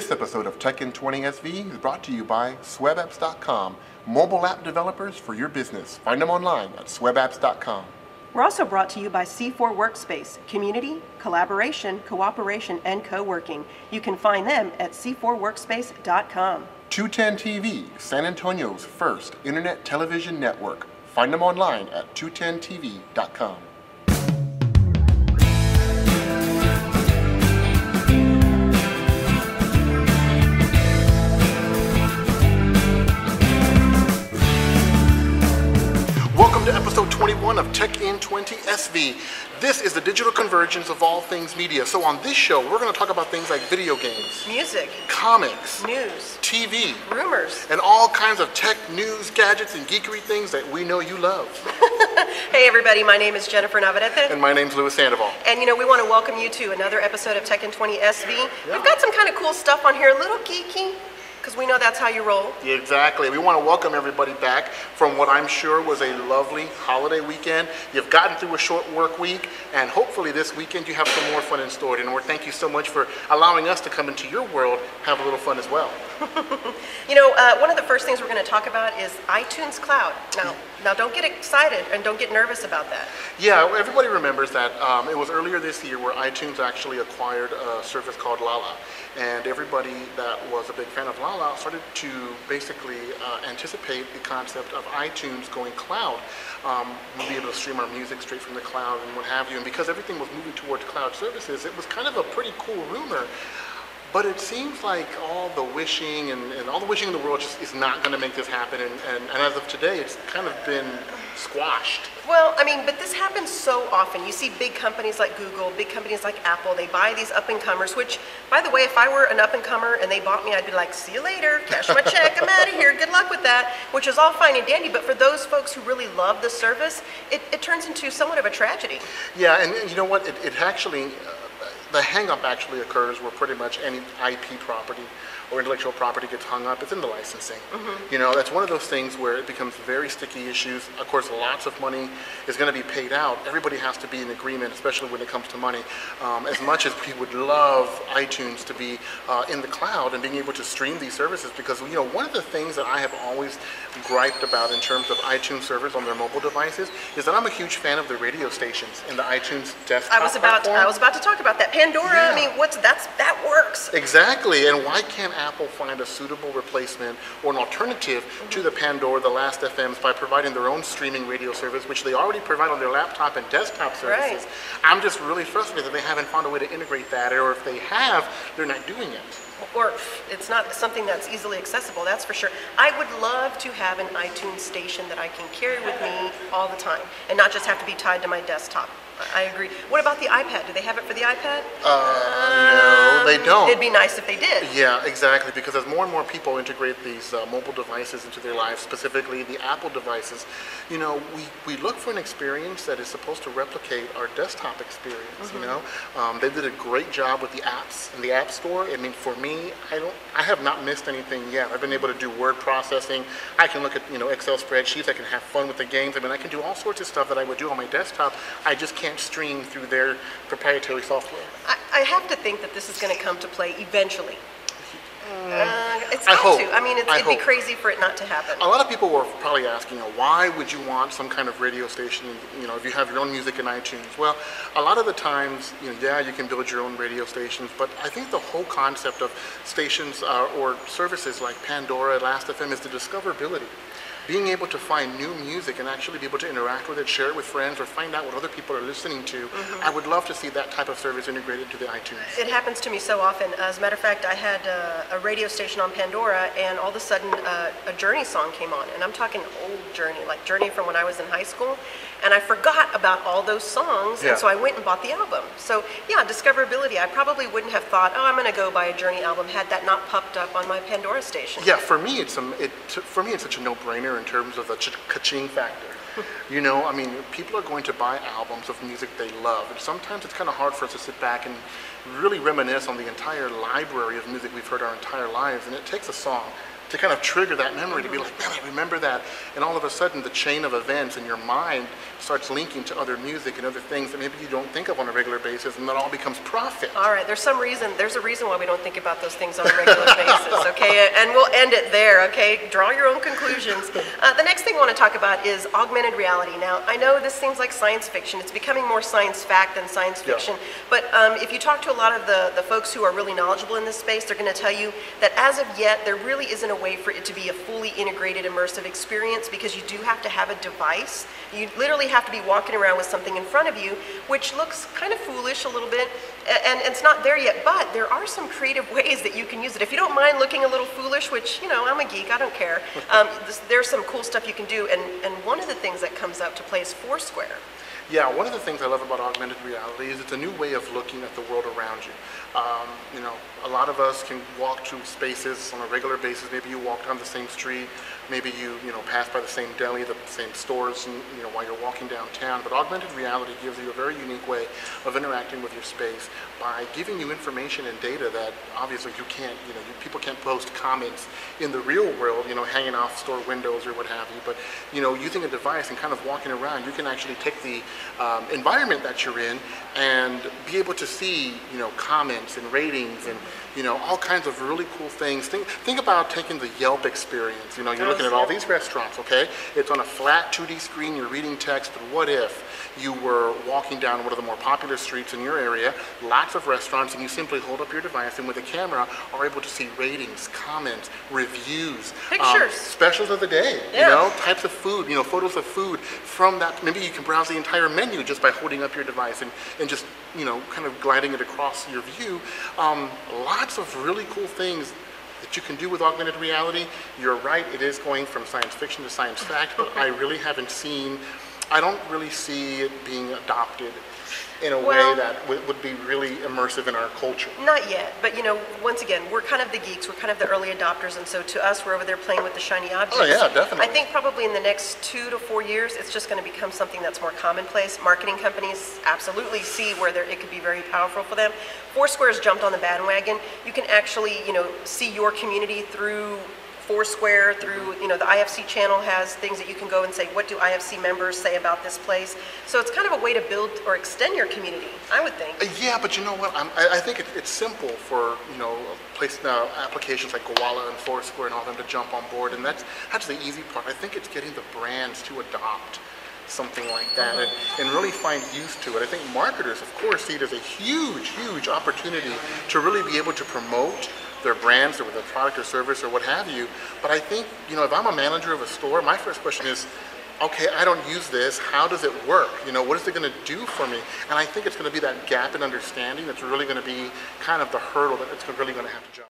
This episode of Tech in 20 SV is brought to you by swebapps.com, mobile app developers for your business. Find them online at swebapps.com. We're also brought to you by C4 Workspace, community, collaboration, cooperation, and co-working. You can find them at c4workspace.com. 210 TV, San Antonio's first internet television network. Find them online at 210tv.com. Welcome to episode 21 of Tech in 20 SV. This is the digital convergence of all things media. So on this show, we're going to talk about things like video games, music, comics, news, TV, rumors, and all kinds of tech news, gadgets, and geekery things that we know you love. Hey everybody, my name is Jennifer Navarrete. And my name's Louis Sandoval. And you know, we want to welcome you to another episode of Tech in 20 SV. Yeah. We've got some kind of cool stuff on here, a little geeky, because we know that's how you roll. Yeah, exactly. We want to welcome everybody back from what I'm sure was a lovely holiday weekend. You've gotten through a short work week, and hopefully this weekend you have some more fun in store. And thank you so much for allowing us to come into your world, have a little fun as well. You know, one of the first things we're going to talk about is iTunes Cloud. Now don't get excited and don't get nervous about that. Yeah, everybody remembers that it was earlier this year where iTunes actually acquired a service called Lala. And everybody that was a big fan of Lala started to basically anticipate the concept of iTunes going cloud. We'll be able to stream our music straight from the cloud and what have you. And because everything was moving towards cloud services, it was kind of a pretty cool rumor. But it seems like all the wishing and all the wishing in the world just is not going to make this happen. And as of today, it's kind of been squashed. Well, I mean, but this happens so often. You see big companies like Google, big companies like Apple, they buy these up-and-comers, which, by the way, if I were an up-and-comer and they bought me, I'd be like, see you later, cash my check, I'm out of here, good luck with that, which is all fine and dandy. But for those folks who really love the service, it turns into somewhat of a tragedy. Yeah, and you know what, it actually... the hang-up actually occurs where pretty much any IP property or intellectual property gets hung up. It's in the licensing. Mm-hmm. You know, that's one of those things where it becomes very sticky issues. Of course, lots of money is going to be paid out. Everybody has to be in agreement, especially when it comes to money. As much as we would love iTunes to be in the cloud and being able to stream these services, because, you know, one of the things that I have always griped about in terms of iTunes servers on their mobile devices is that I'm a huge fan of the radio stations in the iTunes desktop platform. I was about to talk about that. Pandora, yeah. I mean, that works. Exactly, and why can't Apple find a suitable replacement or an alternative to the Pandora, the Last FMs, by providing their own streaming radio service, which they already provide on their laptop and desktop services? Right. I'm just really frustrated that they haven't found a way to integrate that, or if they have, they're not doing it. Or it's not something that's easily accessible, that's for sure. I would love to have an iTunes station that I can carry with me all the time and not just have to be tied to my desktop. I agree. What about the iPad? Do they have it for the iPad? No, they don't. It'd be nice if they did. Yeah, exactly, because as more and more people integrate these mobile devices into their lives, specifically the Apple devices, you know, we look for an experience that is supposed to replicate our desktop experience, mm-hmm. You know? They did a great job with the apps in the App Store. I mean, for me, I have not missed anything yet. I've been able to do word processing. I can look at, you know, Excel spreadsheets. I can have fun with the games. I mean, I can do all sorts of stuff that I would do on my desktop. I just can't stream through their proprietary software. I have to think that this is going to come to play eventually. It's I going hope. to. I mean, it'd be crazy for it not to happen. A lot of people were probably asking, you know, why would you want some kind of radio station, you know, if you have your own music in iTunes? Well, a lot of the times, you know, yeah, you can build your own radio stations, but I think the whole concept of stations or services like Pandora, Last FM is the discoverability. Being able to find new music and actually be able to interact with it, share it with friends, or find out what other people are listening to. Mm-hmm. I would love to see that type of service integrated to the iTunes. It happens to me so often. As a matter of fact, I had a radio station on Pandora, and all of a sudden a Journey song came on. And I'm talking old Journey, like Journey from when I was in high school. And I forgot about all those songs, and so I went and bought the album. So yeah, discoverability. I probably wouldn't have thought, oh, I'm going to go buy a Journey album had that not popped up on my Pandora station. Yeah, for me, it's such a no-brainer in terms of the ka-ching factor. You know, I mean, people are going to buy albums of music they love, and sometimes it's kind of hard for us to sit back and really reminisce on the entire library of music we've heard our entire lives, and it takes a song to kind of trigger that memory, to be like, man, I remember that. And all of a sudden, the chain of events in your mind starts linking to other music and other things that maybe you don't think of on a regular basis, and that all becomes profit. All right, there's a reason why we don't think about those things on a regular basis, okay? And we'll end it there, okay? Draw your own conclusions. The next thing I want to talk about is augmented reality. Now, I know this seems like science fiction. It's becoming more science fact than science fiction. But if you talk to a lot of the folks who are really knowledgeable in this space, they're going to tell you that as of yet, there really isn't a way for it to be a fully integrated immersive experience, because you do have to have a device. You literally have to be walking around with something in front of you, which looks kind of foolish a little bit, and it's not there yet, but there are some creative ways that you can use it. If you don't mind looking a little foolish, which, you know, I'm a geek, I don't care, there's some cool stuff you can do, and one of the things that comes up to play is Foursquare. Yeah, one of the things I love about augmented reality is it's a new way of looking at the world around you. You know, a lot of us can walk through spaces on a regular basis. Maybe you walk down the same street, maybe you pass by the same deli, the same stores, and, while you're walking downtown. But augmented reality gives you a very unique way of interacting with your space by giving you information and data that obviously you can't, people can't post comments in the real world, hanging off store windows or what have you. But, using a device and kind of walking around, you can actually take the environment that you're in and be able to see, comments and ratings and, all kinds of really cool things. Think about taking the Yelp experience. You're looking at all these restaurants, okay? It's on a flat 2D screen, you're reading text, but what if you were walking down one of the more popular streets in your area, lots of restaurants, and you simply hold up your device and with a camera are able to see ratings, comments, reviews, pictures, specials of the day, types of food, photos of food from that. Maybe you can browse the entire menu just by holding up your device and just, kind of gliding it across your view. Lots of really cool things that you can do with augmented reality. You're right, it is going from science fiction to science fact, but I don't really see it being adopted in a way that would be really immersive in our culture. Not yet, but once again, we're kind of the geeks, we're kind of the early adopters, and so to us, we're over there playing with the shiny objects. Oh yeah, definitely. I think probably in the next 2 to 4 years, it's just going to become something that's more commonplace. Marketing companies absolutely see where it could be very powerful for them. Foursquare's jumped on the bandwagon. You can actually, see your community through Foursquare, through, the IFC channel has things that you can go and say, what do IFC members say about this place? So it's kind of a way to build or extend your community, I would think. Yeah, but you know what? I think it's simple for, applications like Koala and Foursquare and all them to jump on board, and that's the easy part. I think it's getting the brands to adopt something like that and really find use to it. I think marketers, of course, see it as a huge, huge opportunity to really be able to promote their brands or with a product or service or what have you. But I think, if I'm a manager of a store, my first question is, okay, I don't use this, how does it work? What is it going to do for me? And I think it's going to be that gap in understanding that's really going to be kind of the hurdle that it's really going to have to jump.